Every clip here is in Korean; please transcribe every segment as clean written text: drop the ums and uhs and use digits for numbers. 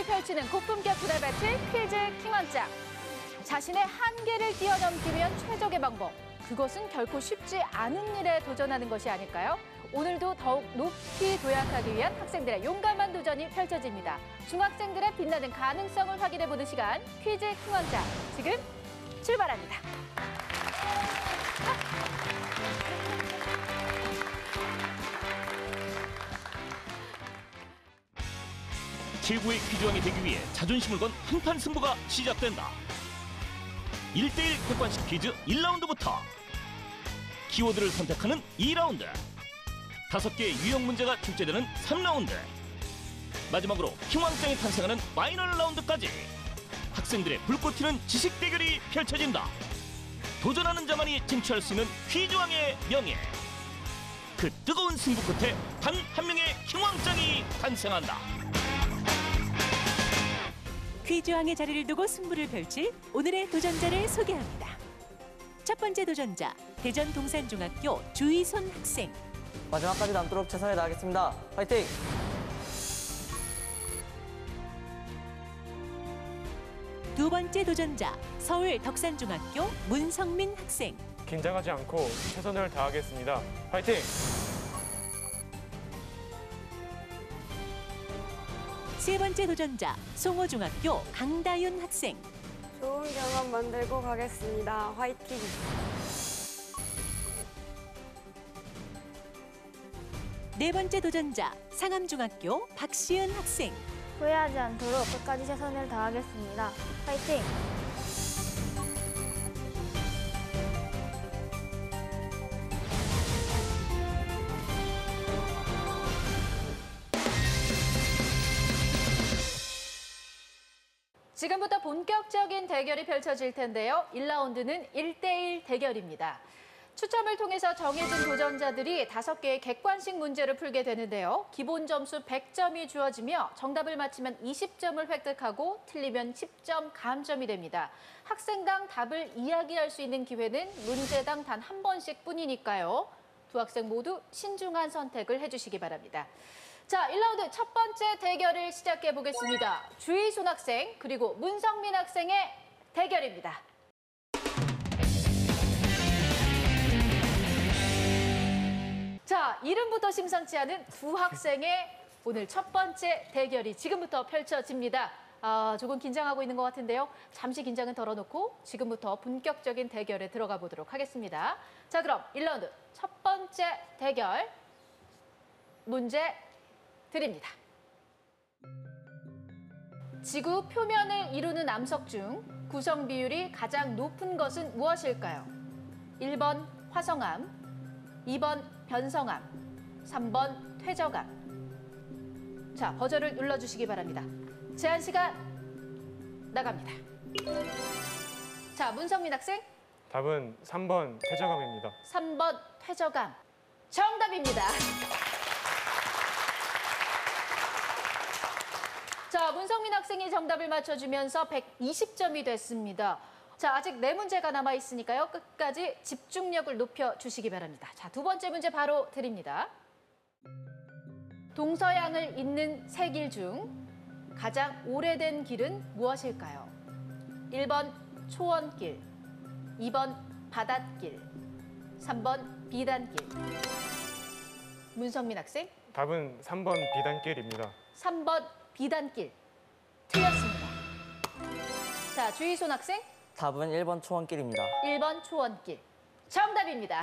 대결이 펼치는 고품격 구달 배틀 퀴즈 킹왕짱. 자신의 한계를 뛰어넘기 위한 최적의 방법. 그것은 결코 쉽지 않은 일에 도전하는 것이 아닐까요? 오늘도 더욱 높이 도약하기 위한 학생들의 용감한 도전이 펼쳐집니다. 중학생들의 빛나는 가능성을 확인해보는 시간, 퀴즈 킹왕짱. 지금 출발합니다. 최고의 퀴즈왕이 되기 위해 자존심을 건 한판 승부가 시작된다. 1대1 객관식 퀴즈 1라운드부터 키워드를 선택하는 2라운드, 5개의 유형 문제가 출제되는 3라운드, 마지막으로 킹왕짱이 탄생하는 파이널 라운드까지 학생들의 불꽃 튀는 지식 대결이 펼쳐진다. 도전하는 자만이 쟁취할 수 있는 퀴즈왕의 명예. 그 뜨거운 승부 끝에 단 한 명의 킹왕짱이 탄생한다. 퀴즈왕의 자리를 두고 승부를 펼칠 오늘의 도전자를 소개합니다. 첫 번째 도전자, 대전 동산중학교 주희손 학생. 마지막까지 남도록 최선을 다하겠습니다. 화이팅! 두 번째 도전자, 서울 덕산중학교 문성민 학생. 긴장하지 않고 최선을 다하겠습니다. 화이팅! 세 번째 도전자, 송호중학교 강다윤 학생. 좋은 경험 만들고 가겠습니다. 화이팅! 네 번째 도전자, 상암중학교 박시은 학생. 후회하지 않도록 끝까지 최선을 다하겠습니다. 화이팅! 지금부터 본격적인 대결이 펼쳐질 텐데요. 1라운드는 1대1 대결입니다. 추첨을 통해서 정해진 도전자들이 5개의 객관식 문제를 풀게 되는데요. 기본 점수 100점이 주어지며 정답을 맞히면 20점을 획득하고 틀리면 10점 감점이 됩니다. 학생당 답을 이야기할 수 있는 기회는 문제당 단 한 번씩 뿐이니까요. 두 학생 모두 신중한 선택을 해주시기 바랍니다. 자, 1라운드 첫 번째 대결을 시작해 보겠습니다. 주희손 학생 그리고 문성민 학생의 대결입니다. 자, 이름부터 심상치 않은 두 학생의 오늘 첫 번째 대결이 지금부터 펼쳐집니다. 조금 긴장하고 있는 것 같은데요. 잠시 긴장은 덜어놓고 지금부터 본격적인 대결에 들어가 보도록 하겠습니다. 자, 그럼 1라운드 첫 번째 대결 문제 드립니다. 지구 표면을 이루는 암석 중 구성 비율이 가장 높은 것은 무엇일까요? 1번 화성암, 2번 변성암, 3번 퇴적암. 자, 버저를 눌러주시기 바랍니다. 제한 시간 나갑니다. 자, 문성민 학생. 답은 3번 퇴적암입니다. 3번 퇴적암. 정답입니다. 자, 문성민 학생이 정답을 맞춰주면서 120점이 됐습니다. 자, 아직 4문제가 남아있으니까요. 끝까지 집중력을 높여주시기 바랍니다. 자, 두 번째 문제 바로 드립니다. 동서양을 잇는 세 길 중 가장 오래된 길은 무엇일까요? 1번 초원길, 2번 바닷길, 3번 비단길. 문성민 학생. 답은 3번 비단길입니다. 3번 비단길. 틀렸습니다. 자, 주희손 학생. 답은 1번 초원길입니다. 1번 초원길. 정답입니다.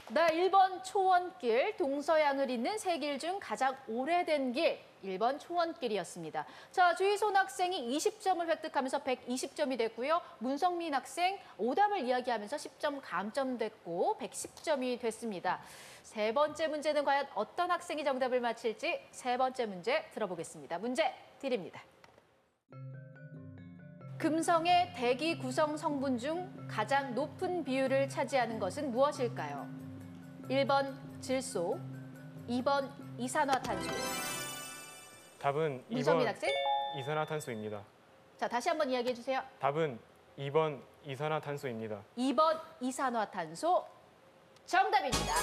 네, 1번 초원길, 동서양을 잇는 세 길 중 가장 오래된 길, 1번 초원길이었습니다. 자, 주희손 학생이 20점을 획득하면서 120점이 됐고요. 문성민 학생 오답을 이야기하면서 10점 감점됐고 110점이 됐습니다. 세 번째 문제는 과연 어떤 학생이 정답을 맞힐지 세 번째 문제 들어보겠습니다. 문제 드립니다. 금성의 대기 구성 성분 중 가장 높은 비율을 차지하는 것은 무엇일까요? 1번 질소, 2번 이산화탄소. 답은 문성민 2번 학생. 이산화탄소입니다. 자, 다시 한번 이야기해 주세요. 답은 2번 이산화탄소입니다. 2번 이산화탄소. 정답입니다.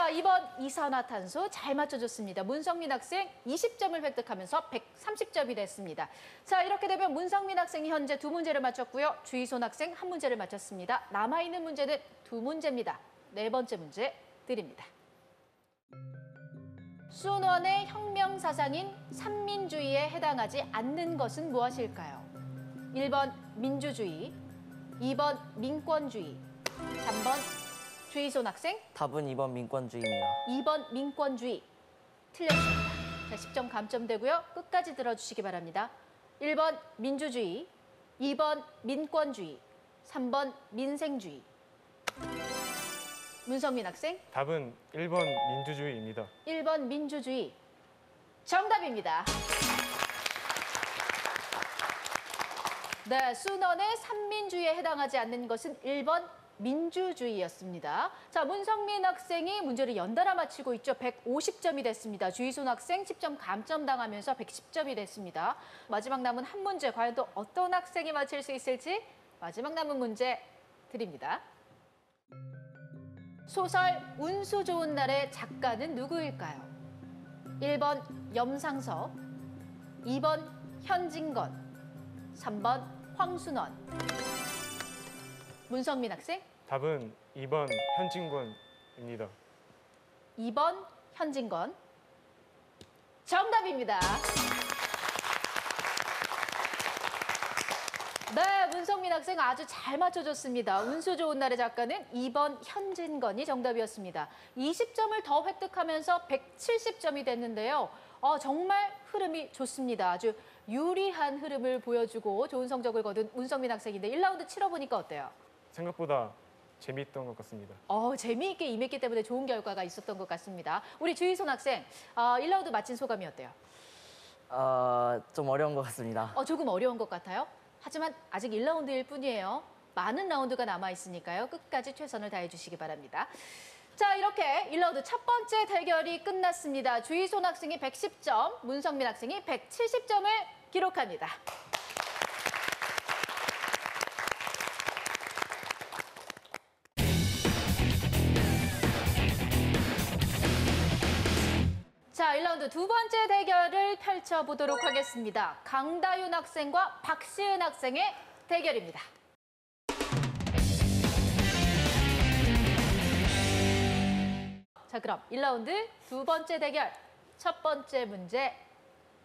자, 이번 이산화탄소 잘 맞춰줬습니다. 문성민 학생 20점을 획득하면서 130점이 됐습니다. 자, 이렇게 되면 문성민 학생이 현재 2문제를 맞췄고요. 주희손 학생 1문제를 맞췄습니다. 남아있는 문제는 2문제입니다. 네 번째 문제 드립니다. 순원의 혁명 사상인 삼민주의에 해당하지 않는 것은 무엇일까요? 1번 민주주의, 2번 민권주의, 3번 주희손 학생, 답은 2번 민권주의입니다. 2번 민권주의. 틀렸습니다. 자, 10점 감점되고요. 끝까지 들어주시기 바랍니다. 1번 민주주의, 2번 민권주의, 3번 민생주의. 문성민 학생, 답은 1번 민주주의입니다. 1번 민주주의. 정답입니다. 네, 순원의 삼민주의에 해당하지 않는 것은 1번 민주주의였습니다. 자, 문성민 학생이 문제를 연달아 맞히고 있죠. 150점이 됐습니다. 주희손 학생 10점 감점 당하면서 110점이 됐습니다. 마지막 남은 한 문제, 과연 또 어떤 학생이 맞힐 수 있을지 마지막 남은 문제 드립니다. 소설 운수 좋은 날의 작가는 누구일까요? 1번 염상섭, 2번 현진건, 3번 황순원. 문성민 학생, 답은 2번 현진건입니다. 2번 현진건. 정답입니다. 네, 문성민 학생 아주 잘 맞춰줬습니다. 운수 좋은 날의 작가는 2번 현진건이 정답이었습니다. 20점을 더 획득하면서 170점이 됐는데요. 정말 흐름이 좋습니다. 아주 유리한 흐름을 보여주고 좋은 성적을 거둔 문성민 학생인데 1라운드 치러보니까 어때요? 생각보다 재미있던 것 같습니다. 재미있게 임했기 때문에 좋은 결과가 있었던 것 같습니다. 우리 주희손 학생, 1라운드 마친 소감이 어때요? 좀 어려운 것 같습니다. 조금 어려운 것 같아요. 하지만 아직 1라운드일 뿐이에요. 많은 라운드가 남아있으니까요. 끝까지 최선을 다해주시기 바랍니다. 자, 이렇게 1라운드 첫 번째 대결이 끝났습니다. 주희손 학생이 110점, 문성민 학생이 170점을 기록합니다. 자, 1라운드 두 번째 대결을 펼쳐보도록 하겠습니다. 강다윤 학생과 박시은 학생의 대결입니다. 자, 그럼 1라운드 두 번째 대결 첫 번째 문제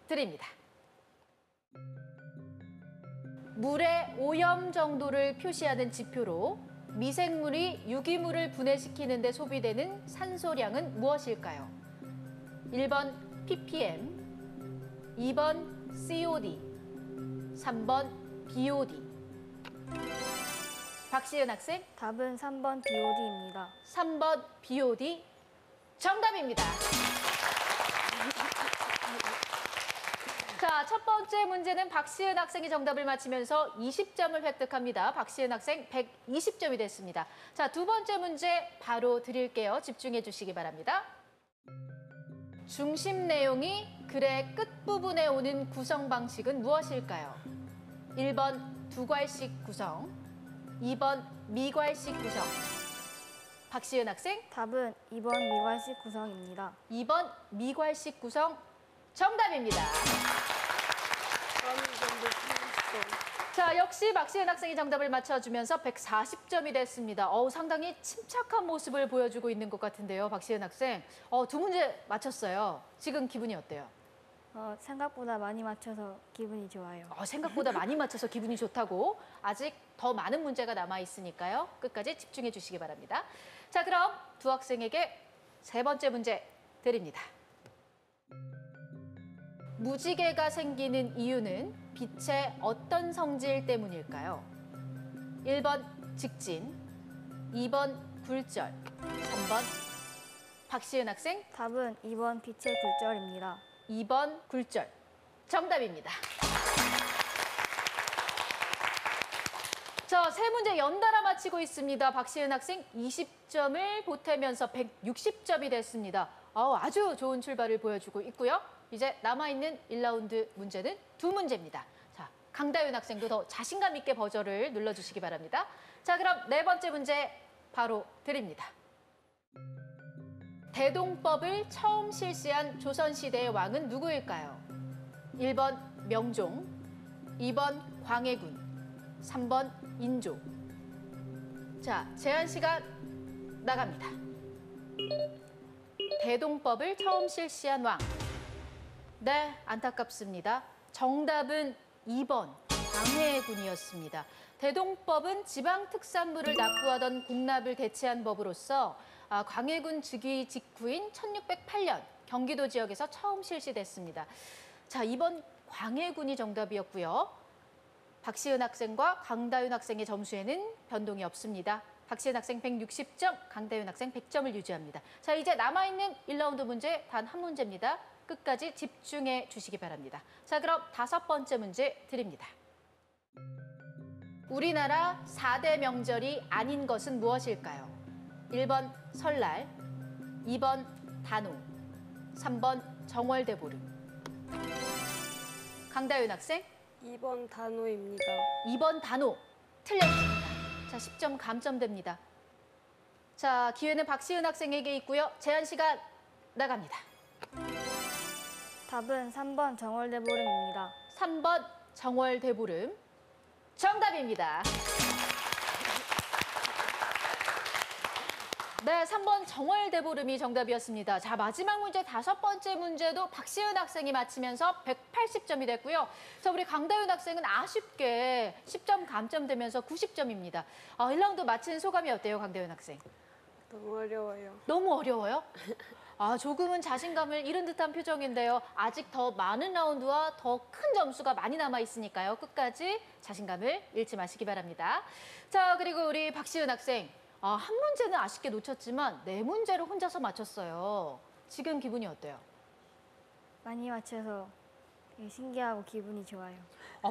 드립니다. 물의 오염 정도를 표시하는 지표로 미생물이 유기물을 분해시키는 데 소비되는 산소량은 무엇일까요? 1번 ppm, 2번 COD, 3번 BOD. 박시은 학생, 답은 3번 BOD입니다. 3번 BOD 정답입니다. 자, 첫 번째 문제는 박시은 학생이 정답을 맞히면서 20점을 획득합니다. 박시은 학생 120점이 됐습니다. 자, 두 번째 문제 바로 드릴게요. 집중해 주시기 바랍니다. 중심 내용이 글의 끝부분에 오는 구성 방식은 무엇일까요? 1번 두괄식 구성, 2번 미괄식 구성. 박시은 학생, 답은 2번 미괄식 구성입니다. 2번 미괄식 구성 정답입니다. 자, 역시 박시은 학생이 정답을 맞춰주면서 140점이 됐습니다. 상당히 침착한 모습을 보여주고 있는 것 같은데요, 박시은 학생. 두 문제 맞췄어요. 지금 기분이 어때요? 생각보다 많이 맞춰서 기분이 좋아요. 생각보다 많이 맞춰서 기분이 좋다고. 아직 더 많은 문제가 남아있으니까요. 끝까지 집중해 주시기 바랍니다. 자, 그럼 두 학생에게 세 번째 문제 드립니다. 무지개가 생기는 이유는 빛의 어떤 성질 때문일까요? 1번 직진, 2번 굴절, 3번 박시은 학생, 답은 2번 빛의 굴절입니다. 2번 굴절 정답입니다. 자, 세 문제 연달아 마치고 있습니다. 박시은 학생 20점을 보태면서 160점이 됐습니다. 아주 좋은 출발을 보여주고 있고요. 이제 남아있는 1라운드 문제는 두 문제입니다. 자, 강다윤 학생도 더 자신감 있게 버저를 눌러주시기 바랍니다. 자, 그럼 네 번째 문제 바로 드립니다. 대동법을 처음 실시한 조선시대의 왕은 누구일까요? 1번 명종, 2번 광해군, 3번 인조. 자, 제한 시간 나갑니다. 대동법을 처음 실시한 왕. 네, 안타깝습니다. 정답은 2번 광해군이었습니다. 대동법은 지방 특산물을 납부하던 공납을 대체한 법으로서 광해군 즉위 직후인 1608년 경기도 지역에서 처음 실시됐습니다. 자, 2번 광해군이 정답이었고요. 박시은 학생과 강다윤 학생의 점수에는 변동이 없습니다. 박시은 학생 160점, 강다윤 학생 100점을 유지합니다. 자, 이제 남아있는 1라운드 문제 단 한 문제입니다. 끝까지 집중해 주시기 바랍니다. 자, 그럼 5번째 문제 드립니다. 우리나라 4대 명절이 아닌 것은 무엇일까요? 1번 설날, 2번 단오, 3번 정월대보름. 강다윤 학생, 2번 단오입니다. 2번 단오, 틀렸습니다. 자, 10점 감점됩니다. 자, 기회는 박시은 학생에게 있고요. 제한 시간 나갑니다. 답은 3번 정월대보름입니다. 3번 정월대보름 정답입니다. 네, 3번 정월대보름이 정답이었습니다. 자, 마지막 문제 5번째 문제도 박시은 학생이 맞히면서 180점이 됐고요. 자, 우리 강다윤 학생은 아쉽게 10점 감점되면서 90점입니다. 1라운드 마친 소감이 어때요, 강다윤 학생? 너무 어려워요. 너무 어려워요? 조금은 자신감을 잃은 듯한 표정인데요. 아직 더 많은 라운드와 더 큰 점수가 많이 남아있으니까요. 끝까지 자신감을 잃지 마시기 바랍니다. 자, 그리고 우리 박시은 학생. 한 문제는 아쉽게 놓쳤지만 4문제를 혼자서 맞췄어요. 지금 기분이 어때요? 많이 맞춰서 되게 신기하고 기분이 좋아요.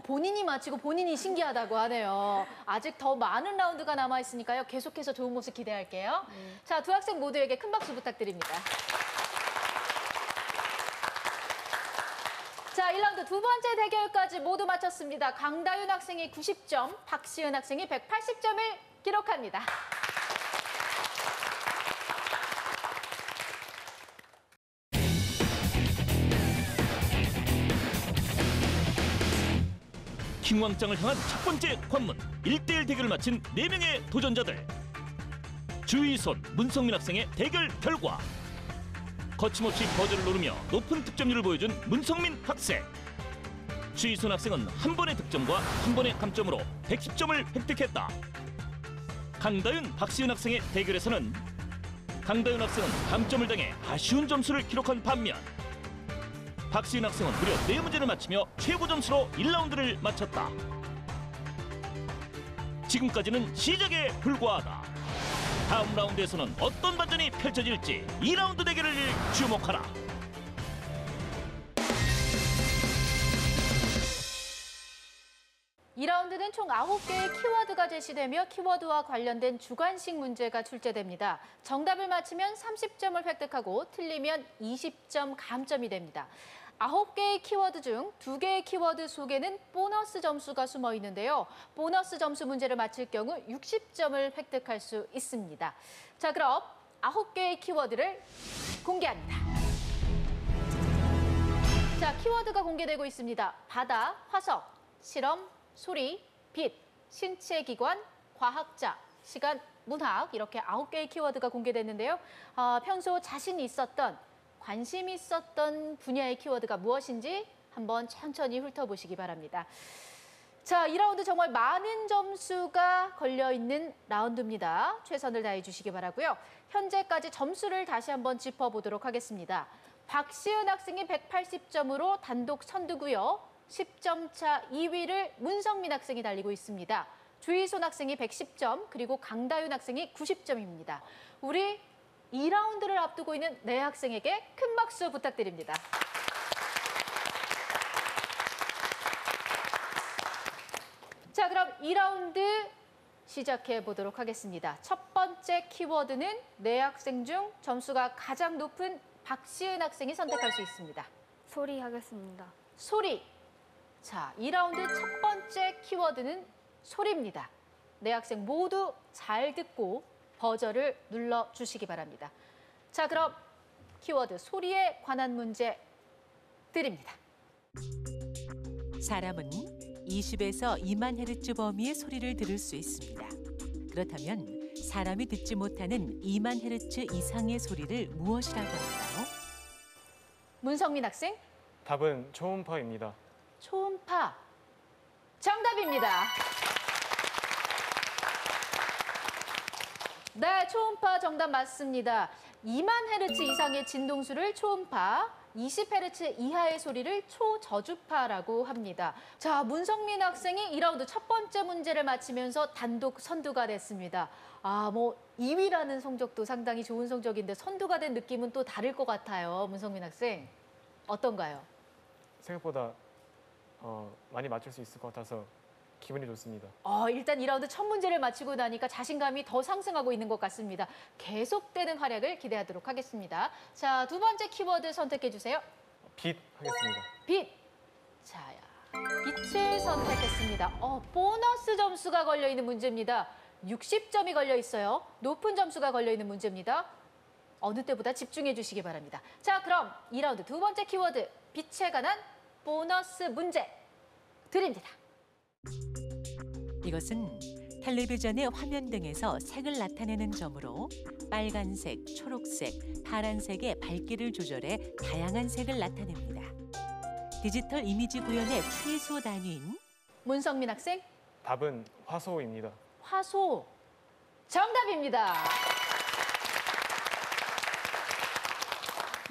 본인이 맞히고 본인이 신기하다고 하네요. 아직 더 많은 라운드가 남아있으니까요. 계속해서 좋은 모습 기대할게요. 자, 두 학생 모두에게 큰 박수 부탁드립니다. 자, 1라운드 두 번째 대결까지 모두 마쳤습니다. 강다윤 학생이 90점, 박시은 학생이 180점을 기록합니다. 킹왕짱을 향한 첫 번째 관문 1대1 대결을 마친 4명의 도전자들. 주희손, 문성민 학생의 대결 결과 거침없이 버저를 누르며 높은 득점률을 보여준 문성민 학생. 주희손 학생은 한 번의 득점과 한 번의 감점으로 110점을 획득했다. 강다윤, 박시은 학생의 대결에서는 강다윤 학생은 감점을 당해 아쉬운 점수를 기록한 반면 박시은 학생은 무려 4문제를 맞히며 최고 점수로 1라운드를 마쳤다. 지금까지는 시작에 불과하다. 다음 라운드에서는 어떤 반전이 펼쳐질지 2라운드 대결을 주목하라. 이 라운드는 총 9개의 키워드가 제시되며 키워드와 관련된 주관식 문제가 출제됩니다. 정답을 맞히면 30점을 획득하고 틀리면 20점 감점이 됩니다. 9개의 키워드 중 2개의 키워드 속에는 보너스 점수가 숨어 있는데요. 보너스 점수 문제를 맞힐 경우 60점을 획득할 수 있습니다. 자, 그럼 9개의 키워드를 공개합니다. 자, 키워드가 공개되고 있습니다. 바다, 화석, 실험, 소리, 빛, 신체 기관, 과학자, 시간, 문학 이렇게 9개의 키워드가 공개됐는데요. 평소 자신이 있었던, 관심이 있었던 분야의 키워드가 무엇인지 한번 천천히 훑어보시기 바랍니다. 자, 2라운드 정말 많은 점수가 걸려있는 라운드입니다. 최선을 다해 주시기 바라고요. 현재까지 점수를 다시 한번 짚어보도록 하겠습니다. 박시은 학생이 180점으로 단독 선두고요. 10점 차 2위를 문성민 학생이 달리고 있습니다. 주희손 학생이 110점, 그리고 강다윤 학생이 90점입니다. 우리 2라운드를 앞두고 있는 네 학생에게 큰 박수 부탁드립니다. 자, 그럼 2라운드 시작해 보도록 하겠습니다. 첫 번째 키워드는 네 학생 중 점수가 가장 높은 박시은 학생이 선택할 수 있습니다. 소리 하겠습니다. 소리. 자, 2라운드 첫 번째 키워드는 소리입니다. 네 학생 모두 잘 듣고 버저를 눌러주시기 바랍니다. 자, 그럼 키워드 소리에 관한 문제 드립니다. 사람은 20에서 2만 헤르츠 범위의 소리를 들을 수 있습니다. 그렇다면 사람이 듣지 못하는 2만 헤르츠 이상의 소리를 무엇이라고 할까요? 문성민 학생, 답은 초음파입니다. 초음파. 정답입니다. 네, 초음파 정답 맞습니다. 2만 헤르츠 이상의 진동수를 초음파, 20헤르츠 이하의 소리를 초저주파라고 합니다. 자, 문성민 학생이 2라운드 첫 번째 문제를 맞히면서 단독 선두가 됐습니다. 2위라는 성적도 상당히 좋은 성적인데 선두가 된 느낌은 또 다를 것 같아요. 문성민 학생, 어떤가요? 생각보다 많이 맞출 수 있을 것 같아서 기분이 좋습니다. 일단 2라운드 첫 문제를 마치고 나니까 자신감이 더 상승하고 있는 것 같습니다. 계속되는 활약을 기대하도록 하겠습니다. 자, 두 번째 키워드 선택해 주세요. 빛 하겠습니다. 빛. 자, 빛을 선택했습니다. 보너스 점수가 걸려있는 문제입니다. 60점이 걸려 있어요. 높은 점수가 걸려있는 문제입니다. 어느 때보다 집중해 주시기 바랍니다. 자, 그럼 2라운드 두 번째 키워드, 빛에 관한 보너스 문제 드립니다. 이것은 텔레비전의 화면 등에서 색을 나타내는 점으로 빨간색, 초록색, 파란색의 밝기를 조절해 다양한 색을 나타냅니다. 디지털 이미지 구현의 최소 단위인 문성민 학생, 답은 화소입니다. 화소. 정답입니다.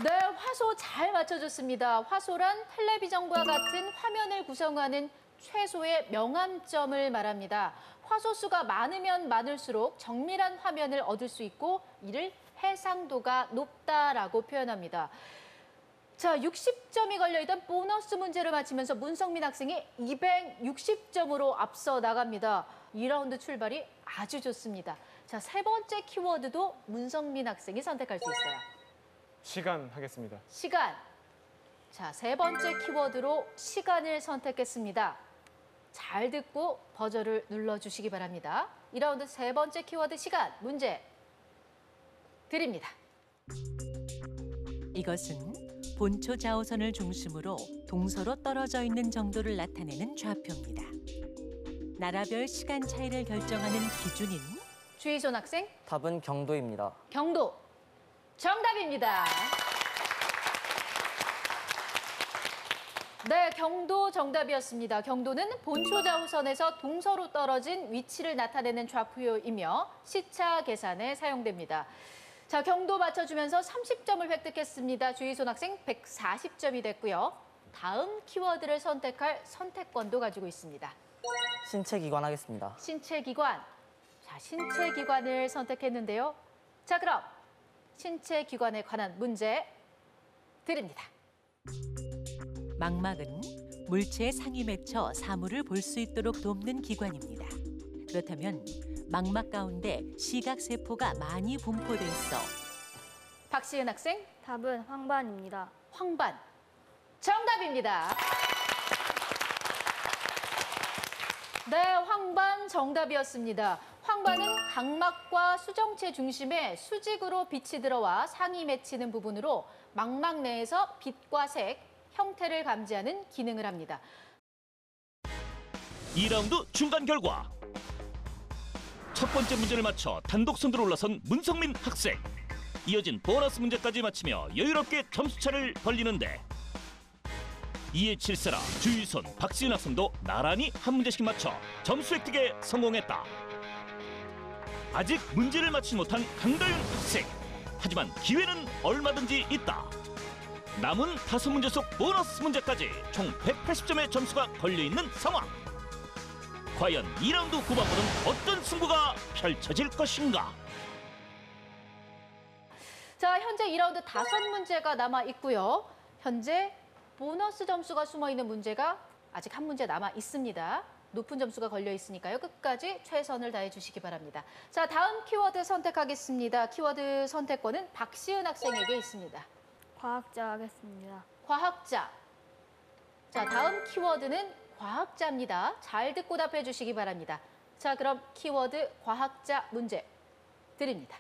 네, 화소 잘 맞춰줬습니다. 화소란 텔레비전과 같은 화면을 구성하는 최소의 명암점을 말합니다. 화소수가 많으면 많을수록 정밀한 화면을 얻을 수 있고 이를 해상도가 높다라고 표현합니다. 자, 60점이 걸려있던 보너스 문제를 맞히면서 문성민 학생이 260점으로 앞서 나갑니다. 2라운드 출발이 아주 좋습니다. 자, 세 번째 키워드도 문성민 학생이 선택할 수 있어요. 시간 하겠습니다. 시간. 자, 세 번째 키워드로 시간을 선택했습니다. 잘 듣고 버저를 눌러주시기 바랍니다. 2라운드 세 번째 키워드 시간 문제 드립니다. 이것은 본초 좌우선을 중심으로 동서로 떨어져 있는 정도를 나타내는 좌표입니다. 나라별 시간 차이를 결정하는 기준인 주희손 학생, 답은 경도입니다. 경도. 정답입니다. 네, 경도 정답이었습니다. 경도는 본초 좌우선에서 동서로 떨어진 위치를 나타내는 좌표이며 시차 계산에 사용됩니다. 자, 경도 맞춰주면서 30점을 획득했습니다. 주희손 학생 140점이 됐고요. 다음 키워드를 선택할 선택권도 가지고 있습니다. 신체기관 하겠습니다. 신체기관. 자, 신체기관을 선택했는데요. 자, 그럼 신체기관에 관한 문제 드립니다. 망막은 물체의 상이 맺혀 사물을 볼 수 있도록 돕는 기관입니다. 그렇다면 망막 가운데 시각세포가 많이 분포돼서 박시은 학생, 답은 황반입니다. 황반. 정답입니다. 네, 황반 정답이었습니다. 황반은 각막과 수정체 중심에 수직으로 빛이 들어와 상이 맺히는 부분으로 망막 내에서 빛과 색, 형태를 감지하는 기능을 합니다. 2라운드 중간 결과. 첫 번째 문제를 맞춰 단독 선두로 올라선 문성민 학생. 이어진 보너스 문제까지 맞히며 여유롭게 점수차를 벌리는데 이에 칠세라 주희손, 박시은 학생도 나란히 한 문제씩 맞춰 점수 획득에 성공했다. 아직 문제를 맞히지 못한 강다윤 학생. 하지만 기회는 얼마든지 있다. 남은 5문제 속 보너스 문제까지 총 180점의 점수가 걸려있는 상황. 과연 2라운드 후반부는 어떤 승부가 펼쳐질 것인가? 자, 현재 2라운드 5문제가 남아 있고요. 현재 보너스 점수가 숨어 있는 문제가 아직 한 문제 남아 있습니다. 높은 점수가 걸려 있으니까요. 끝까지 최선을 다해 주시기 바랍니다. 자, 다음 키워드 선택하겠습니다. 키워드 선택권은 박시은 학생에게 있습니다. 과학자 하겠습니다. 과학자. 자, 다음 키워드는 과학자입니다. 잘 듣고 답해 주시기 바랍니다. 자, 그럼 키워드 과학자 문제 드립니다.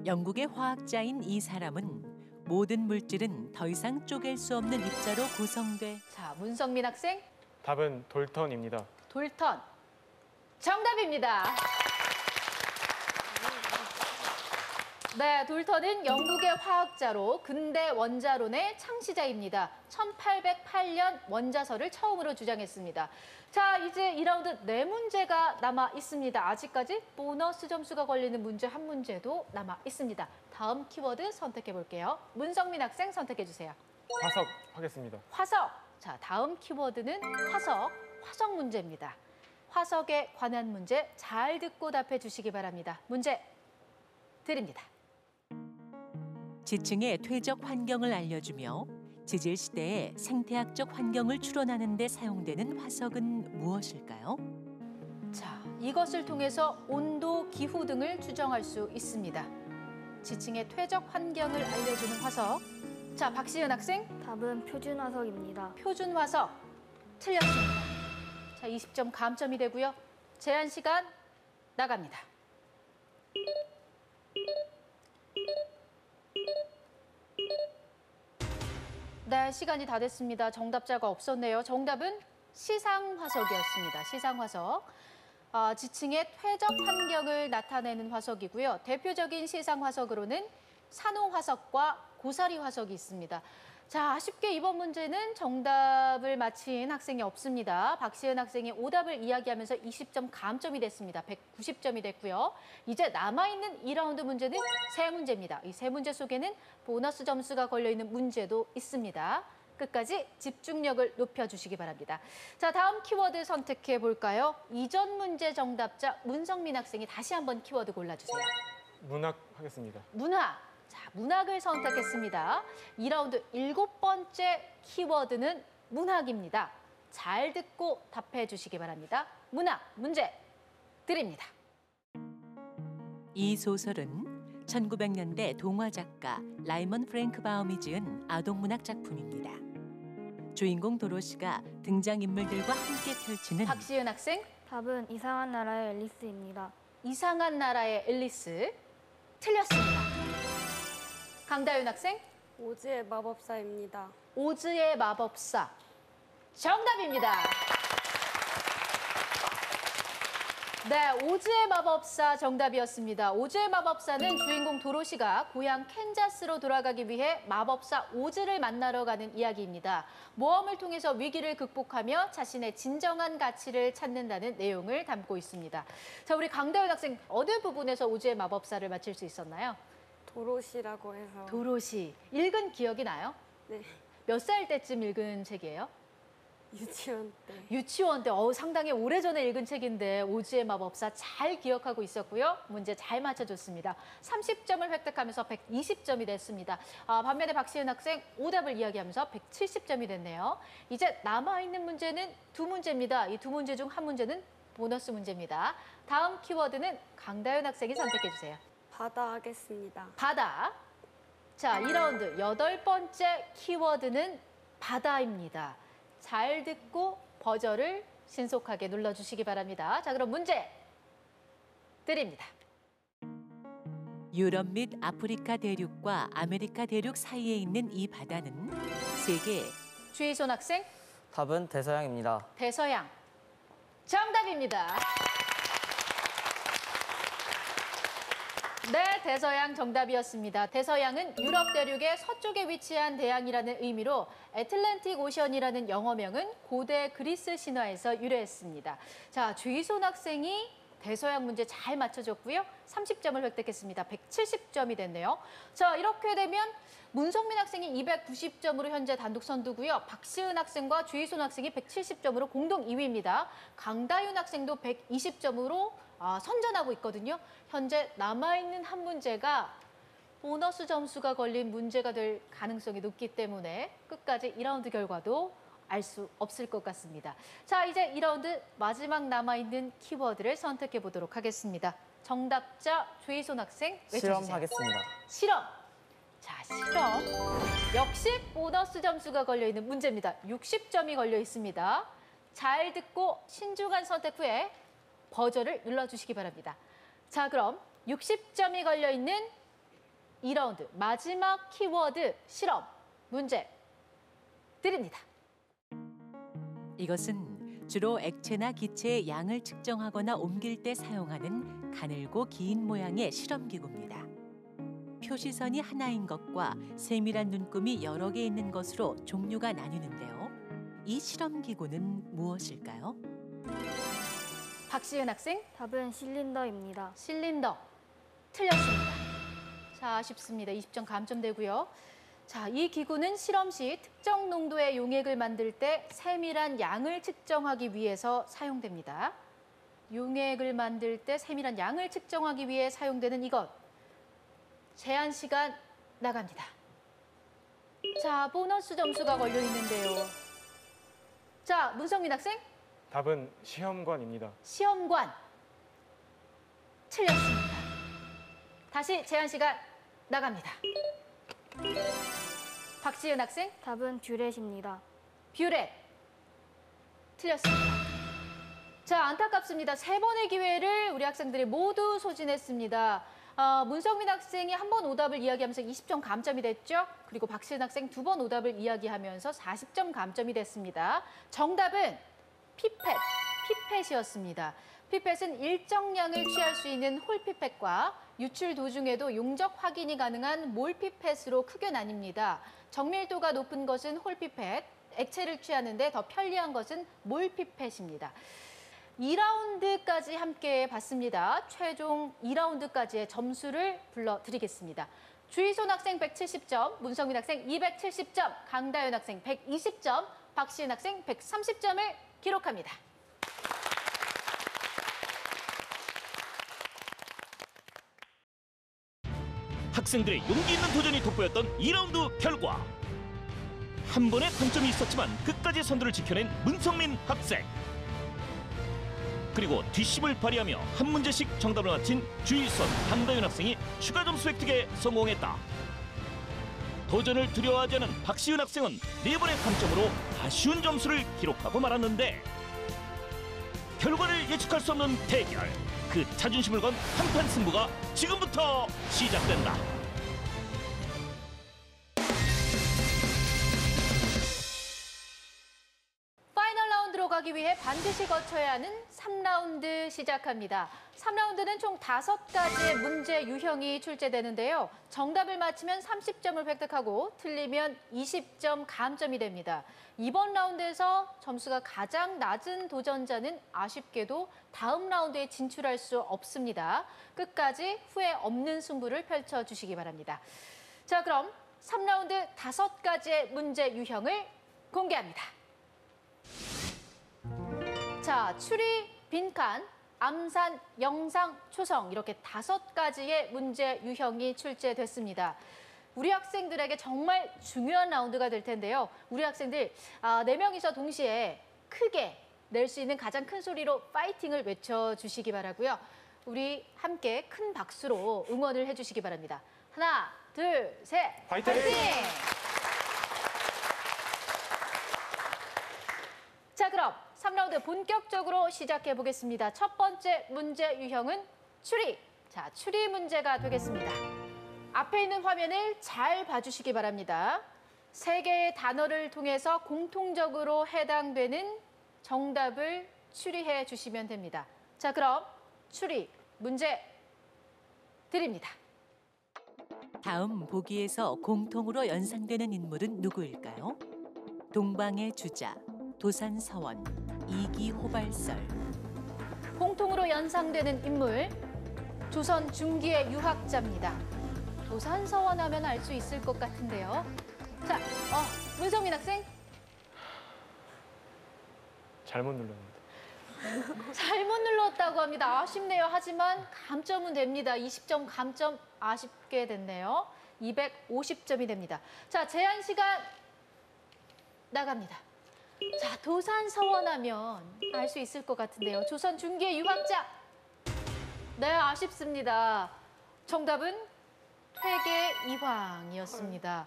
영국의 화학자인 이 사람은 모든 물질은 더 이상 쪼갤 수 없는 입자로 구성돼 자, 문성민 학생, 답은 돌턴입니다. 돌턴. 정답입니다. 네, 돌턴은 영국의 화학자로 근대 원자론의 창시자입니다. 1808년 원자설을 처음으로 주장했습니다. 자, 이제 2라운드 4문제가 남아 있습니다. 아직까지 보너스 점수가 걸리는 문제 한 문제도 남아 있습니다. 다음 키워드 선택해 볼게요. 문성민 학생 선택해 주세요. 화석 하겠습니다. 화석. 자, 다음 키워드는 화석 문제입니다. 화석에 관한 문제 잘 듣고 답해 주시기 바랍니다. 문제 드립니다. 지층의 퇴적 환경을 알려주며 지질 시대의 생태학적 환경을 추론하는 데 사용되는 화석은 무엇일까요? 자, 이것을 통해서 온도, 기후 등을 추정할 수 있습니다. 지층의 퇴적 환경을 알려주는 화석. 자, 박시은 학생, 답은 표준화석입니다. 표준 화석 틀렸습니다. 자, 20점 감점이 되고요. 제한 시간 나갑니다. 네, 시간이 다 됐습니다. 정답자가 없었네요. 정답은 시상화석이었습니다. 시상화석. 지층의 퇴적 환경을 나타내는 화석이고요. 대표적인 시상화석으로는 산호화석과 고사리화석이 있습니다. 자, 아쉽게 이번 문제는 정답을 맞힌 학생이 없습니다. 박시은 학생이 오답을 이야기하면서 20점 감점이 됐습니다. 190점이 됐고요. 이제 남아있는 2라운드 문제는 3문제입니다. 이 3문제 속에는 보너스 점수가 걸려있는 문제도 있습니다. 끝까지 집중력을 높여주시기 바랍니다. 자, 다음 키워드 선택해 볼까요? 이전 문제 정답자 문성민 학생이 다시 한번 키워드 골라주세요. 문학 하겠습니다. 문학. 자, 문학을 선택했습니다. 2라운드 7번째 키워드는 문학입니다. 잘 듣고 답해 주시기 바랍니다. 문학 문제 드립니다. 이 소설은 1900년대 동화 작가 라이먼 프랭크 바움이 지은 아동문학 작품입니다. 주인공 도로시가 등장인물들과 함께 펼치는 박시은 학생, 답은 이상한 나라의 앨리스입니다. 이상한 나라의 앨리스 틀렸습니다. 강다윤 학생, 오즈의 마법사입니다. 오즈의 마법사 정답입니다. 네, 오즈의 마법사 정답이었습니다. 오즈의 마법사는 주인공 도로시가 고향 캔자스로 돌아가기 위해 마법사 오즈를 만나러 가는 이야기입니다. 모험을 통해서 위기를 극복하며 자신의 진정한 가치를 찾는다는 내용을 담고 있습니다. 자, 우리 강다윤 학생 어느 부분에서 오즈의 마법사를 맞힐 수 있었나요? 도로시라고 해서 도로시. 읽은 기억이 나요? 네, 몇 살 때쯤 읽은 책이에요? 유치원 때. 유치원 때 상당히 오래전에 읽은 책인데 오즈의 마법사 잘 기억하고 있었고요. 문제 잘 맞춰줬습니다. 30점을 획득하면서 120점이 됐습니다. 반면에 박시은 학생 오답을 이야기하면서 170점이 됐네요. 이제 남아있는 문제는 2문제입니다. 이 2문제 중 한 문제는 보너스 문제입니다. 다음 키워드는 강다윤 학생이 선택해주세요. 바다 하겠습니다. 바다. 자, 2라운드 8번째 키워드는 바다입니다. 잘 듣고 버저를 신속하게 눌러주시기 바랍니다. 자, 그럼 문제 드립니다. 유럽 및 아프리카 대륙과 아메리카 대륙 사이에 있는 이 바다는 세계 주희손 학생, 답은 대서양입니다. 대서양. 정답입니다. 네, 대서양 정답이었습니다. 대서양은 유럽 대륙의 서쪽에 위치한 대양이라는 의미로 애틀랜틱 오션이라는 영어명은 고대 그리스 신화에서 유래했습니다. 자, 주희손 학생이 대서양 문제 잘 맞춰줬고요. 30점을 획득했습니다. 170점이 됐네요. 자, 이렇게 되면 문성민 학생이 290점으로 현재 단독 선두고요. 박시은 학생과 주희손 학생이 170점으로 공동 2위입니다. 강다윤 학생도 120점으로 선전하고 있거든요. 현재 남아있는 한 문제가 보너스 점수가 걸린 문제가 될 가능성이 높기 때문에 끝까지 2라운드 결과도 알 수 없을 것 같습니다. 자, 이제 2라운드 마지막 남아있는 키워드를 선택해 보도록 하겠습니다. 정답자 주희손 학생 외쳐주세요. 실험하겠습니다. 실험. 자, 실험. 역시 보너스 점수가 걸려있는 문제입니다. 60점이 걸려 있습니다. 잘 듣고 신중한 선택 후에 버저를 눌러주시기 바랍니다. 자, 그럼 60점이 걸려있는 2라운드 마지막 키워드 실험 문제 드립니다. 이것은 주로 액체나 기체의 양을 측정하거나 옮길 때 사용하는 가늘고 긴 모양의 실험기구입니다. 표시선이 하나인 것과 세밀한 눈금이 여러 개 있는 것으로 종류가 나뉘는데요. 이 실험기구는 무엇일까요? 박시은 학생, 답은 실린더입니다. 실린더. 틀렸습니다. 자, 아쉽습니다. 20점 감점되고요. 자, 이 기구는 실험 시 특정 농도의 용액을 만들 때 세밀한 양을 측정하기 위해서 사용됩니다. 용액을 만들 때 세밀한 양을 측정하기 위해 사용되는 이것. 제한 시간 나갑니다. 자, 보너스 점수가 걸려 있는데요. 자, 문성민 학생, 답은 시험관입니다. 시험관. 틀렸습니다. 다시 제한 시간 나갑니다. 박지은 학생, 답은 뷰렛입니다. 뷰렛. 틀렸습니다. 자, 안타깝습니다. 3번의 기회를 우리 학생들이 모두 소진했습니다. 문성민 학생이 한 번 오답을 이야기하면서 20점 감점이 됐죠. 그리고 박시은 학생 2번 오답을 이야기하면서 40점 감점이 됐습니다. 정답은 피펫이었습니다. 피펫은 일정량을 취할 수 있는 홀피펫과 유출 도중에도 용적 확인이 가능한 몰피펫으로 크게 나뉩니다. 정밀도가 높은 것은 홀피펫, 액체를 취하는데 더 편리한 것은 몰피펫입니다. 2라운드까지 함께 봤습니다. 최종 2라운드까지의 점수를 불러드리겠습니다. 주희손 학생 170점, 문성민 학생 270점, 강다현 학생 120점, 박시은 학생 130점을 기록합니다. 학생들의 용기 있는 도전이 돋보였던 2라운드 결과. 한 번의 단점이 있었지만 끝까지 선두를 지켜낸 문성민 학생. 그리고 뒷심을 발휘하며 한 문제씩 정답을 맞힌 주희선, 강다윤 학생이 추가 점수 획득에 성공했다. 도전을 두려워하지 않은 박시은 학생은 4번의 감점으로 아쉬운 점수를 기록하고 말았는데 결과를 예측할 수 없는 대결. 그 자존심을 건 한판 승부가 지금부터 시작된다. 파이널 라운드로 가기 위해 반드시 거쳐야 하는 3라운드 시작합니다. 3라운드는 총 5가지의 문제 유형이 출제되는데요. 정답을 맞히면 30점을 획득하고 틀리면 20점 감점이 됩니다. 이번 라운드에서 점수가 가장 낮은 도전자는 아쉽게도 다음 라운드에 진출할 수 없습니다. 끝까지 후회 없는 승부를 펼쳐주시기 바랍니다. 자, 그럼 3라운드 5가지의 문제 유형을 공개합니다. 자, 추리, 빈칸, 암산, 영상, 초성 이렇게 5가지의 문제 유형이 출제됐습니다. 우리 학생들에게 정말 중요한 라운드가 될 텐데요. 우리 학생들 4명이서 동시에 크게 낼 수 있는 가장 큰 소리로 파이팅을 외쳐주시기 바라고요. 우리 함께 큰 박수로 응원을 해주시기 바랍니다. 하나, 둘, 셋, 파이팅! 자, 그럼 3라운드 본격적으로 시작해 보겠습니다. 첫 번째 문제 유형은 추리. 자, 추리 문제가 되겠습니다. 앞에 있는 화면을 잘 봐주시기 바랍니다. 3개의 단어를 통해서 공통적으로 해당되는 정답을 추리해 주시면 됩니다. 자, 그럼 추리 문제 드립니다. 다음 보기에서 공통으로 연상되는 인물은 누구일까요? 동방의 주자, 도산서원, 이기호발설. 공통으로 연상되는 인물, 조선 중기의 유학자입니다. 도산서원 하면 알 수 있을 것 같은데요. 자, 문성민 학생. 잘못 눌렀는데. 잘못 눌렀다고 합니다. 아쉽네요. 하지만 감점은 됩니다. 20점 감점 아쉽게 됐네요. 250점이 됩니다. 자, 제한 시간 나갑니다. 자, 도산서원하면 알 수 있을 것 같은데요. 조선 중기의 유학자. 네, 아쉽습니다. 정답은 퇴계이황이었습니다.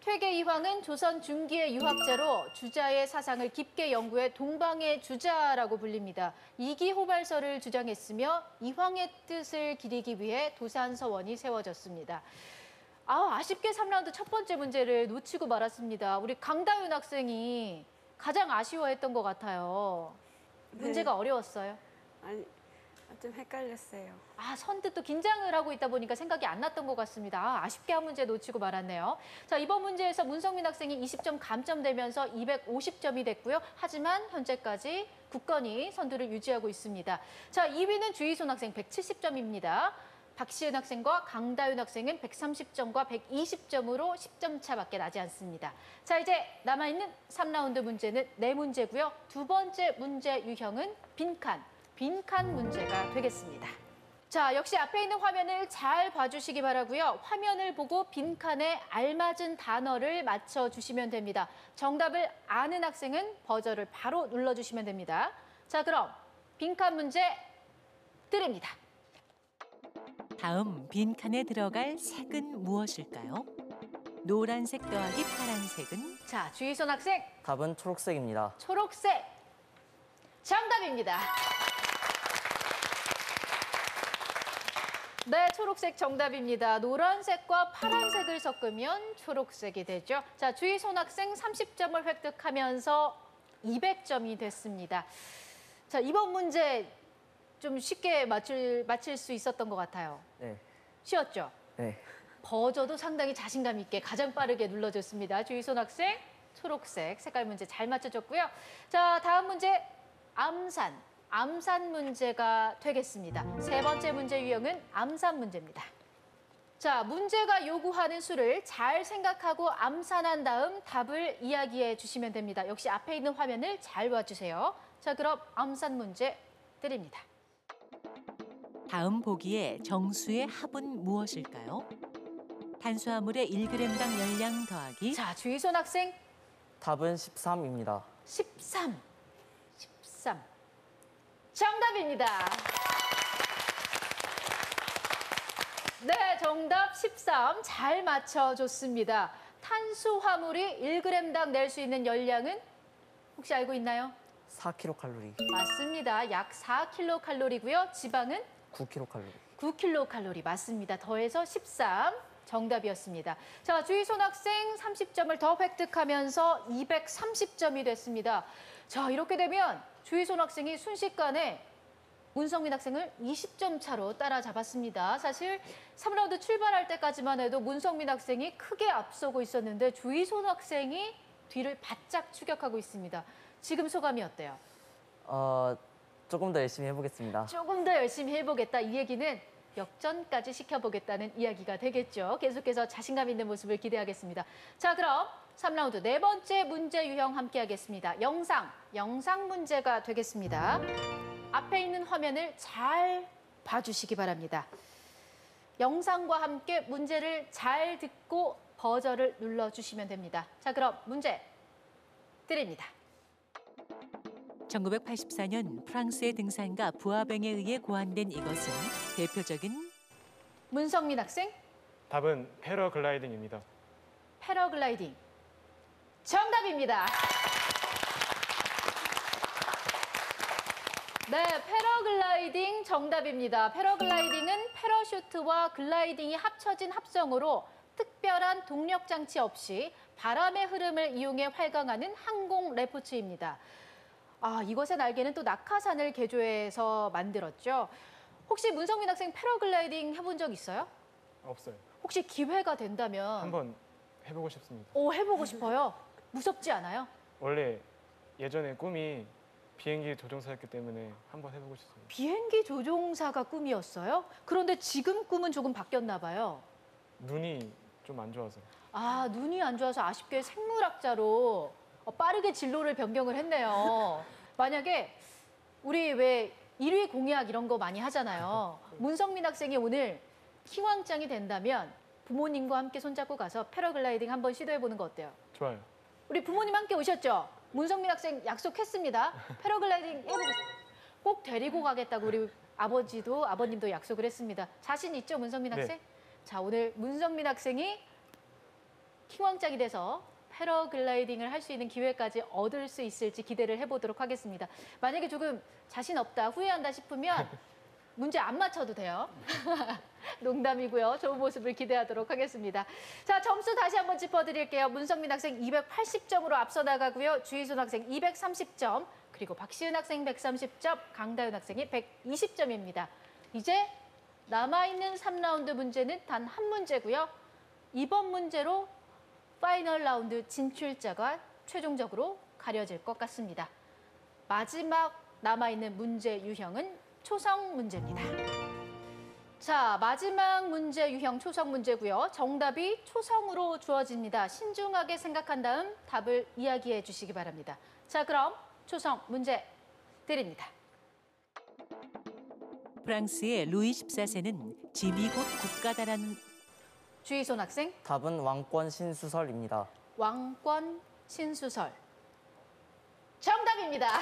퇴계이황은 조선 중기의 유학자로 주자의 사상을 깊게 연구해 동방의 주자라고 불립니다. 이기호발설을 주장했으며 이황의 뜻을 기리기 위해 도산서원이 세워졌습니다. 아쉽게 3라운드 첫 번째 문제를 놓치고 말았습니다. 우리 강다윤 학생이 가장 아쉬워했던 것 같아요. 문제가 어려웠어요. 아니, 좀 헷갈렸어요. 선뜻 또 긴장을 하고 있다 보니까 생각이 안 났던 것 같습니다. 아쉽게 한 문제 놓치고 말았네요. 자, 이번 문제에서 문성민 학생이 20점 감점되면서 250점이 됐고요. 하지만 현재까지 굳건히 선두를 유지하고 있습니다. 자, 2위는 주희손 학생 170점입니다. 박시은 학생과 강다윤 학생은 130점과 120점으로 10점 차밖에 나지 않습니다. 자, 이제 남아있는 3라운드 문제는 4문제고요. 두 번째 문제 유형은 빈칸 문제가 되겠습니다. 자, 역시 앞에 있는 화면을 잘 봐주시기 바라고요. 화면을 보고 빈칸에 알맞은 단어를 맞춰주시면 됩니다. 정답을 아는 학생은 버저를 바로 눌러주시면 됩니다. 자, 그럼 빈칸 문제 드립니다. 다음 빈칸에 들어갈 색은 무엇일까요? 노란색 더하기 파란색은 자, 주희선 학생, 답은 초록색입니다. 초록색 정답입니다. 네, 초록색 정답입니다. 노란색과 파란색을 섞으면 초록색이 되죠. 자, 주희손 학생 30점을 획득하면서 200점이 됐습니다. 자, 이번 문제 좀 쉽게 맞힐 수 있었던 것 같아요. 네. 쉬웠죠? 네. 버저도 상당히 자신감 있게 가장 빠르게 눌러줬습니다. 주희손 학생, 초록색 색깔 문제 잘 맞춰줬고요. 자, 다음 문제 암산 문제가 되겠습니다. 세 번째 문제 유형은 암산 문제입니다. 자, 문제가 요구하는 수를 잘 생각하고 암산한 다음 답을 이야기해 주시면 됩니다. 역시 앞에 있는 화면을 잘 봐주세요. 자, 그럼 암산 문제 드립니다. 다음 보기에 정수의 합은 무엇일까요? 탄수화물의 1g당 열량 더하기 자, 주희손 학생 답은 13입니다. 13. 정답입니다. 네, 정답 13. 잘 맞춰줬습니다. 탄수화물이 1g당 낼 수 있는 열량은 혹시 알고 있나요? 4kcal, 맞습니다. 약 4kcal고요. 지방은 9kcal. 9kcal 맞습니다. 더해서 13 정답이었습니다. 자, 주희손 학생 30점을 더 획득하면서 230점이 됐습니다. 자, 이렇게 되면 주희손 학생이 순식간에 문성민 학생을 20점 차로 따라잡았습니다. 사실 3라운드 출발할 때까지만 해도 문성민 학생이 크게 앞서고 있었는데 주희손 학생이 뒤를 바짝 추격하고 있습니다. 지금 소감이 어때요? 조금 더 열심히 해보겠습니다. 조금 더 열심히 해보겠다. 이 얘기는 역전까지 시켜보겠다는 이야기가 되겠죠. 계속해서 자신감 있는 모습을 기대하겠습니다. 자, 그럼 3라운드 네 번째 문제 유형 함께 하겠습니다. 영상 문제가 되겠습니다. 앞에 있는 화면을 잘 봐주시기 바랍니다. 영상과 함께 문제를 잘 듣고 버저를 눌러주시면 됩니다. 자, 그럼 문제 드립니다. 1984년 프랑스의 등산가 부아뱅에 의해 고안된 이것은 대표적인 문성민 학생, 답은 패러글라이딩입니다. 패러글라이딩. 정답입니다. 네, 패러글라이딩 정답입니다. 패러글라이딩은 패러슈트와 글라이딩이 합쳐진 합성으로 특별한 동력 장치 없이 바람의 흐름을 이용해 활강하는 항공 레포츠입니다. 이것의 날개는 또 낙하산을 개조해서 만들었죠. 혹시 문성민 학생 패러글라이딩 해본 적 있어요? 없어요. 혹시 기회가 된다면 한번 해보고 싶습니다. 해보고 싶어요? 무섭지 않아요? 원래 예전에 꿈이 비행기 조종사였기 때문에 한번 해보고 싶습니다. 비행기 조종사가 꿈이었어요? 그런데 지금 꿈은 조금 바뀌었나 봐요. 눈이 좀 안 좋아서. 눈이 안 좋아서 아쉽게 생물학자로 빠르게 진로를 변경을 했네요. 만약에 우리 왜 1위 공약 이런 거 많이 하잖아요. 문성민 학생이 오늘 킹왕짱이 된다면 부모님과 함께 손잡고 가서 패러글라이딩 한번 시도해보는 거 어때요? 좋아요. 우리 부모님 함께 오셨죠? 문성민 학생 약속했습니다. 패러글라이딩 해보고 꼭 데리고 가겠다고 우리 아버님도 약속을 했습니다. 자신 있죠, 문성민 네. 학생? 자, 오늘 문성민 학생이 킹왕짱이 돼서 패러글라이딩을 할 수 있는 기회까지 얻을 수 있을지 기대를 해보도록 하겠습니다. 만약에 조금 자신 없다, 후회한다 싶으면 문제 안 맞춰도 돼요. 농담이고요. 좋은 모습을 기대하도록 하겠습니다. 자, 점수 다시 한번 짚어드릴게요. 문성민 학생 280점으로 앞서 나가고요. 주희순 학생 230점, 그리고 박시은 학생 130점, 강다윤 학생이 120점입니다. 이제 남아있는 3라운드 문제는 단 한 문제고요. 이번 문제로 파이널 라운드 진출자가 최종적으로 가려질 것 같습니다. 마지막 남아있는 문제 유형은 초성 문제입니다. 자, 마지막 문제 유형 초성 문제고요. 정답이 초성으로 주어집니다. 신중하게 생각한 다음 답을 이야기해 주시기 바랍니다. 자, 그럼 초성 문제 드립니다. 프랑스의 루이 14세는 짐이 곧 국가다라는 주희손 학생, 답은 왕권 신수설입니다. 왕권 신수설. 정답입니다.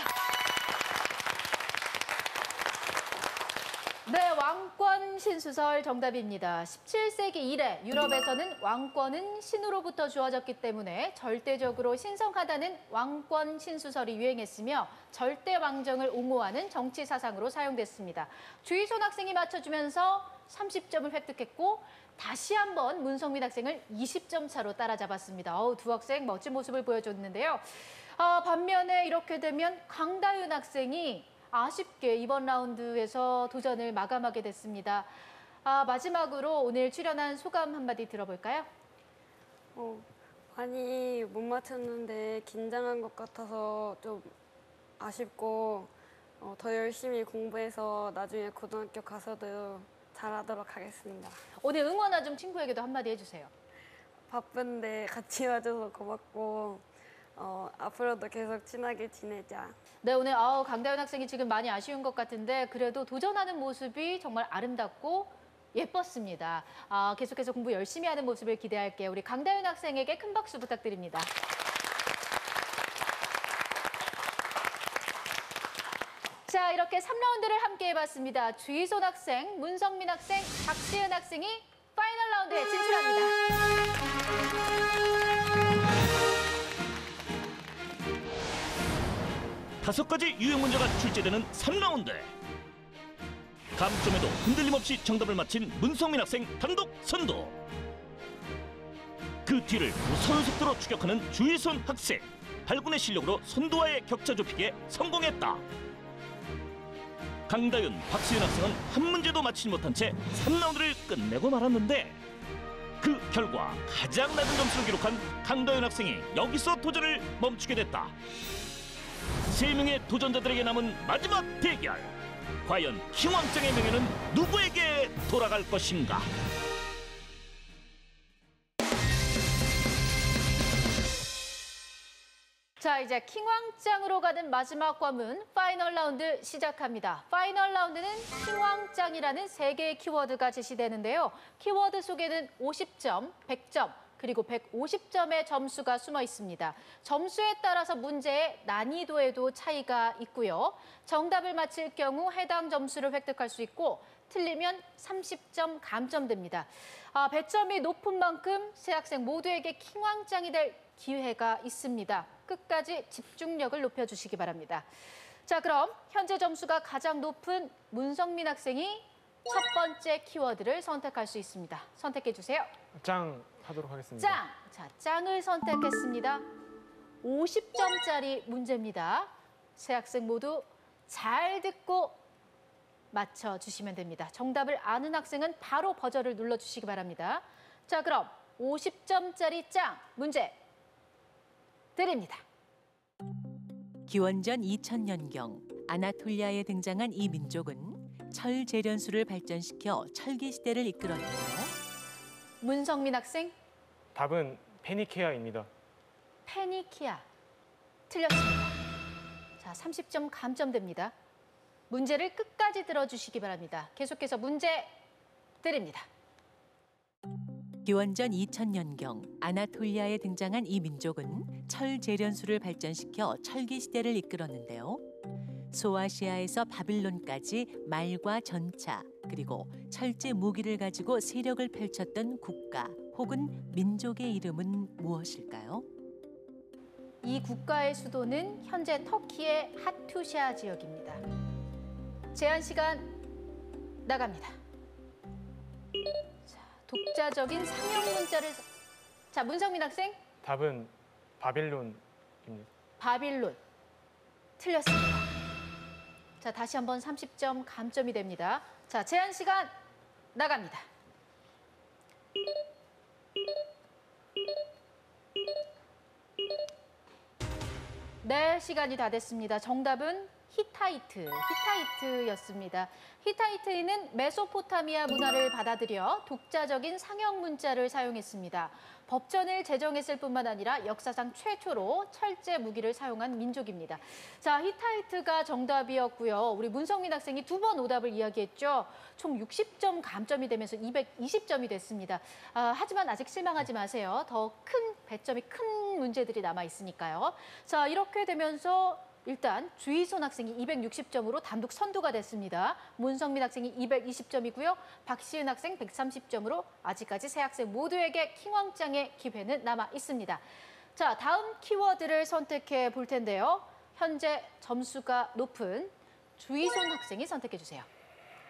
네, 왕권 신수설 정답입니다. 17세기 이래 유럽에서는 왕권은 신으로부터 주어졌기 때문에 절대적으로 신성하다는 왕권 신수설이 유행했으며 절대 왕정을 옹호하는 정치 사상으로 사용됐습니다. 주희손 학생이 맞춰주면서 30점을 획득했고 다시 한번 문성민 학생을 20점 차로 따라잡았습니다. 두 학생 멋진 모습을 보여줬는데요. 반면에 이렇게 되면 강다윤 학생이 아쉽게 이번 라운드에서 도전을 마감하게 됐습니다. 마지막으로 오늘 출연한 소감 한마디 들어볼까요? 많이 못 맞췄는데 긴장한 것 같아서 좀 아쉽고 더 열심히 공부해서 나중에 고등학교 가서도 잘하도록 하겠습니다. 오늘 응원해준 친구에게도 한마디 해주세요. 바쁜데 같이 와줘서 고맙고 앞으로도 계속 친하게 지내자. 네, 오늘 강다윤 학생이 지금 많이 아쉬운 것 같은데 그래도 도전하는 모습이 정말 아름답고 예뻤습니다. 계속해서 공부 열심히 하는 모습을 기대할게요. 우리 강다윤 학생에게 큰 박수 부탁드립니다. 자, 이렇게 3라운드를 함께 해봤습니다. 주희손 학생, 문성민 학생, 박시은 학생이 파이널 라운드에 진출합니다. 다섯 가지 유형 문제가 출제되는 3라운드. 감점에도 흔들림 없이 정답을 맞힌 문성민 학생 단독 선두. 그 뒤를 무서운 속도로 추격하는 주희손 학생. 발군의 실력으로 선두와의 격차 좁히기에 성공했다. 강다윤, 박시은 학생은 한 문제도 맞히지 못한 채 3라운드를 끝내고 말았는데 그 결과 가장 낮은 점수를 기록한 강다윤 학생이 여기서 도전을 멈추게 됐다. 3명의 도전자들에게 남은 마지막 대결. 과연 킹왕짱의 명예는 누구에게 돌아갈 것인가? 자, 이제 킹왕짱으로 가는 마지막 관문 파이널 라운드 시작합니다. 파이널 라운드는 킹왕짱이라는 3개의 키워드가 제시되는데요. 키워드 속에는 50점, 100점, 그리고 150점의 점수가 숨어 있습니다. 점수에 따라서 문제의 난이도에도 차이가 있고요. 정답을 맞힐 경우 해당 점수를 획득할 수 있고 틀리면 30점 감점됩니다. 100점이 높은 만큼 세 학생 모두에게 킹왕짱이 될 기회가 있습니다. 끝까지 집중력을 높여주시기 바랍니다. 자, 그럼 현재 점수가 가장 높은 문성민 학생이 첫 번째 키워드를 선택할 수 있습니다. 선택해 주세요. 짱 하도록 하겠습니다. 짱! 자, 짱을 선택했습니다. 50점짜리 문제입니다. 세 학생 모두 잘 듣고 맞춰주시면 됩니다. 정답을 아는 학생은 바로 버저를 눌러주시기 바랍니다. 자, 그럼 50점짜리 짱 문제 드립니다. 기원전 2000년경 아나톨리아에 등장한 이 민족은 철 재련수를 발전시켜 철기 시대를 이끌었는데요. 문성민 학생, 답은 페니케아입니다. 페니키아. 틀렸습니다. 자, 30점 감점됩니다. 문제를 끝까지 들어주시기 바랍니다. 계속해서 문제 드립니다. 기원전 2000년경 아나톨리아에 등장한 이 민족은 철 재련수를 발전시켜 철기 시대를 이끌었는데요. 소아시아에서 바빌론까지 말과 전차 그리고 철제 무기를 가지고 세력을 펼쳤던 국가 혹은 민족의 이름은 무엇일까요? 이 국가의 수도는 현재 터키의 하투샤 지역입니다. 제한 시간 나갑니다. 자, 독자적인 상형 문자를 자, 문성민 학생 답은 바빌론입니다. 바빌론 틀렸습니다. 자, 다시 한번 30점 감점이 됩니다. 자, 제한 시간 나갑니다. 네, 시간이 다 됐습니다. 정답은 히타이트였습니다. 히타이트인은 메소포타미아 문화를 받아들여 독자적인 상형 문자를 사용했습니다. 법전을 제정했을 뿐만 아니라 역사상 최초로 철제 무기를 사용한 민족입니다. 자, 히타이트가 정답이었고요. 우리 문성민 학생이 2번 오답을 이야기했죠. 총 60점 감점이 되면서 220점이 됐습니다. 하지만 아직 실망하지 마세요. 더 큰 배점이 큰 문제들이 남아 있으니까요. 자, 이렇게 되면서 일단 주희손 학생이 260점으로 단독 선두가 됐습니다. 문성민 학생이 220점이고요. 박시은 학생 130점으로 아직까지 세 학생 모두에게 킹왕짱의 기회는 남아 있습니다. 자, 다음 키워드를 선택해 볼 텐데요. 현재 점수가 높은 주희손 학생이 선택해 주세요.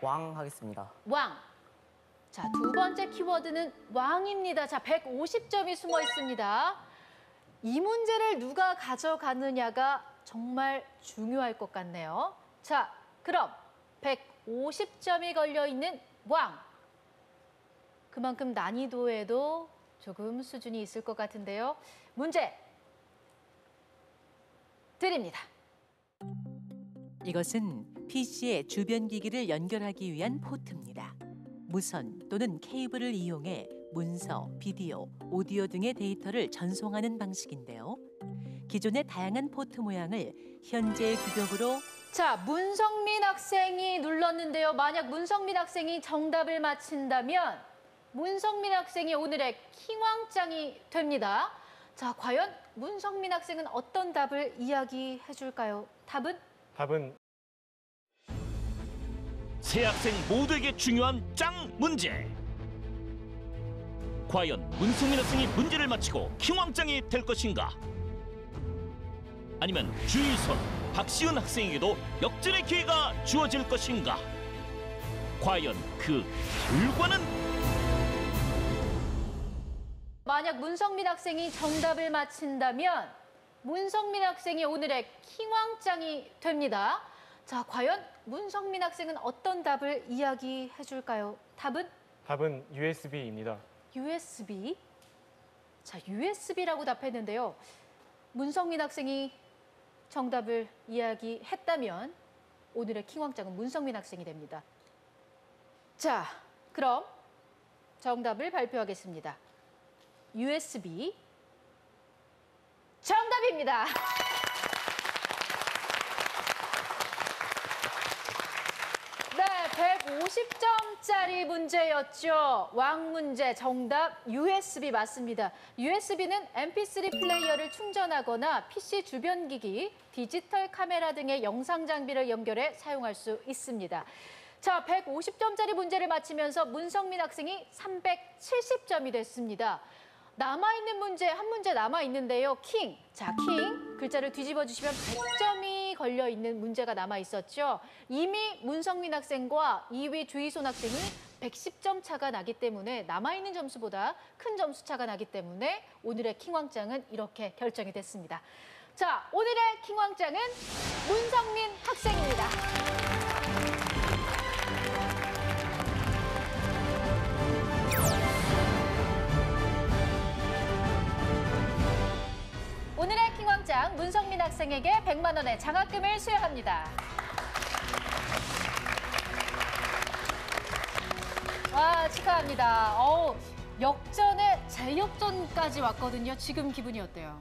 왕 하겠습니다. 왕. 자, 두 번째 키워드는 왕입니다. 자, 150점이 숨어 있습니다. 이 문제를 누가 가져가느냐가 정말 중요할 것 같네요. 자, 그럼 150점이 걸려있는 왕. 그만큼 난이도에도 조금 수준이 있을 것 같은데요. 문제 드립니다. 이것은 PC의 주변 기기를 연결하기 위한 포트입니다. 무선 또는 케이블을 이용해 문서, 비디오, 오디오 등의 데이터를 전송하는 방식인데요. 기존의 다양한 포트 모양을 현재의 규격으로 자, 문성민 학생이 눌렀는데요. 만약 문성민 학생이 정답을 맞힌다면 문성민 학생이 오늘의 킹왕짱이 됩니다. 자, 과연 문성민 학생은 어떤 답을 이야기해 줄까요? 답은 세 학생 모두에게 중요한 짱 문제. 과연 문성민 학생이 문제를 맞히고 킹왕짱이 될 것인가? 아니면 주희손, 박시은 학생에게도 역전의 기회가 주어질 것인가? 과연 그 결과는? 만약 문성민 학생이 정답을 맞힌다면 문성민 학생이 오늘의 킹왕짱이 됩니다. 자, 과연 문성민 학생은 어떤 답을 이야기해 줄까요? 답은 USB입니다. USB. 자, USB라고 답했는데요. 문성민 학생이 정답을 이야기했다면 오늘의 킹왕짱은 문성민 학생이 됩니다. 자, 그럼 정답을 발표하겠습니다. USB 정답입니다. 네, 150점짜리 문제였죠. 왕 문제 정답 USB 맞습니다. USB는 MP3 플레이어를 충전하거나 PC 주변 기기, 디지털 카메라 등의 영상 장비를 연결해 사용할 수 있습니다. 자, 150점짜리 문제를 맞히면서 문성민 학생이 370점이 됐습니다. 남아있는 문제, 한 문제 남아있는데요. 킹. 자, 킹. 글자를 뒤집어 주시면 100점이 걸려있는 문제가 남아있었죠. 이미 문성민 학생과 2위 주희손 학생이 110점 차가 나기 때문에 남아있는 점수보다 큰 점수 차가 나기 때문에 오늘의 킹왕짱은 이렇게 결정이 됐습니다. 자, 오늘의 킹왕짱은 문성민 학생입니다. 오늘의 킹왕짱 문성민 학생에게 100만 원의 장학금을 수여합니다. 와, 축하합니다. 역전에 재역전까지 왔거든요. 지금 기분이 어때요?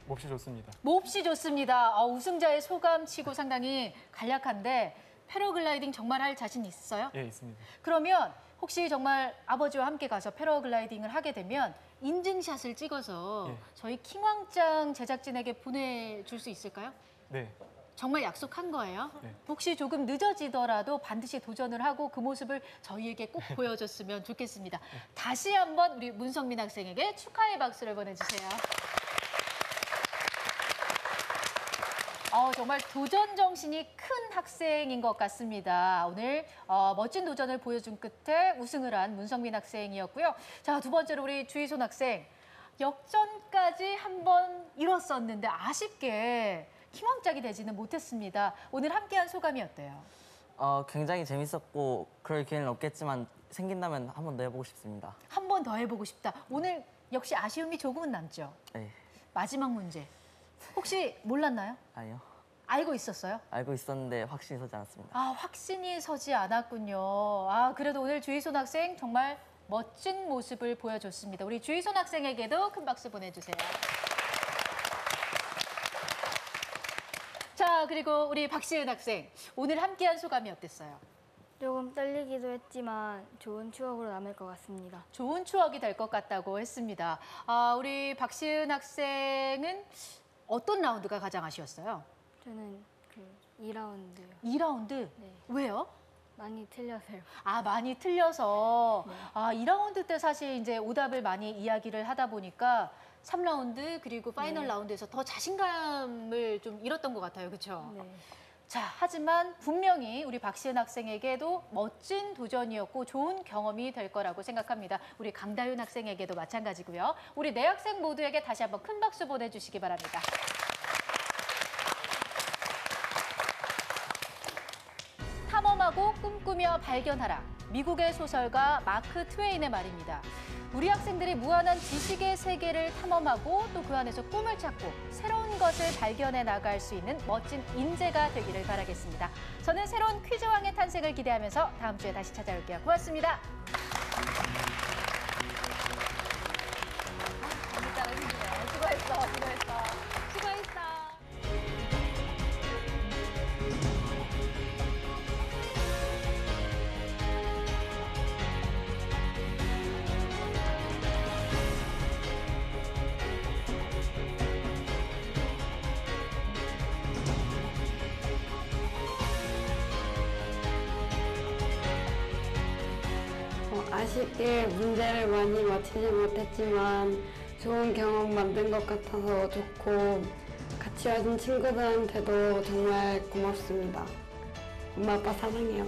몹시 좋습니다. 몹시 좋습니다. 우승자의 소감치고 상당히 간략한데 패러글라이딩 정말 할 자신 있어요? 예, 있습니다. 그러면 혹시 정말 아버지와 함께 가서 패러글라이딩을 하게 되면 인증샷을 찍어서 예. 저희 킹왕짱 제작진에게 보내줄 수 있을까요? 네. 정말 약속한 거예요? 네. 혹시 조금 늦어지더라도 반드시 도전을 하고 그 모습을 저희에게 꼭 보여줬으면 좋겠습니다. 다시 한번 우리 문성민 학생에게 축하의 박수를 보내주세요. 정말 도전 정신이 큰 학생인 것 같습니다. 오늘 멋진 도전을 보여준 끝에 우승을 한 문성민 학생이었고요. 자, 두 번째로 우리 주희손 학생. 역전까지 한번 이뤘었는데 아쉽게 희망짝이 되지는 못했습니다. 오늘 함께한 소감이 어때요? 굉장히 재밌었고 그럴 기회는 없겠지만 생긴다면 한 번 더 해보고 싶습니다. 한 번 더 해보고 싶다. 오늘 역시 아쉬움이 조금은 남죠? 네. 마지막 문제. 혹시 몰랐나요? 아니요. 알고 있었어요? 알고 있었는데 확신이 서지 않았습니다. 아, 확신이 서지 않았군요. 아, 그래도 오늘 주희손 학생 정말 멋진 모습을 보여줬습니다. 우리 주희손 학생에게도 큰 박수 보내주세요. 자, 그리고 우리 박시은 학생. 오늘 함께한 소감이 어땠어요? 조금 떨리기도 했지만 좋은 추억으로 남을 것 같습니다. 좋은 추억이 될 것 같다고 했습니다. 우리 박시은 학생은 어떤 라운드가 가장 아쉬웠어요? 저는 그 2라운드요. 2라운드? 네. 왜요? 많이 틀려서요. 아, 많이 틀려서. 네. 2라운드 때 사실 이제 오답을 많이 이야기를 하다 보니까 3라운드 그리고 파이널 네. 라운드에서 더 자신감을 좀 잃었던 것 같아요. 그렇죠? 네. 자, 하지만 분명히 우리 박시은 학생에게도 멋진 도전이었고 좋은 경험이 될 거라고 생각합니다. 우리 강다윤 학생에게도 마찬가지고요. 우리 네 학생 모두에게 다시 한번 큰 박수 보내주시기 바랍니다. 탐험하고 꿈꾸며 발견하라. 미국의 소설가 마크 트웨인의 말입니다. 우리 학생들이 무한한 지식의 세계를 탐험하고 또 그 안에서 꿈을 찾고 새로운 것을 발견해 나갈 수 있는 멋진 인재가 되기를 바라겠습니다. 저는 새로운 퀴즈왕의 탄생을 기대하면서 다음 주에 다시 찾아올게요. 고맙습니다. 진짜 힘드네요. 수고했어. 수고했어. 아쉽게 문제를 많이 맞히지 못했지만 좋은 경험 만든 것 같아서 좋고 같이 와준 친구들한테도 정말 고맙습니다. 엄마 아빠 사랑해요.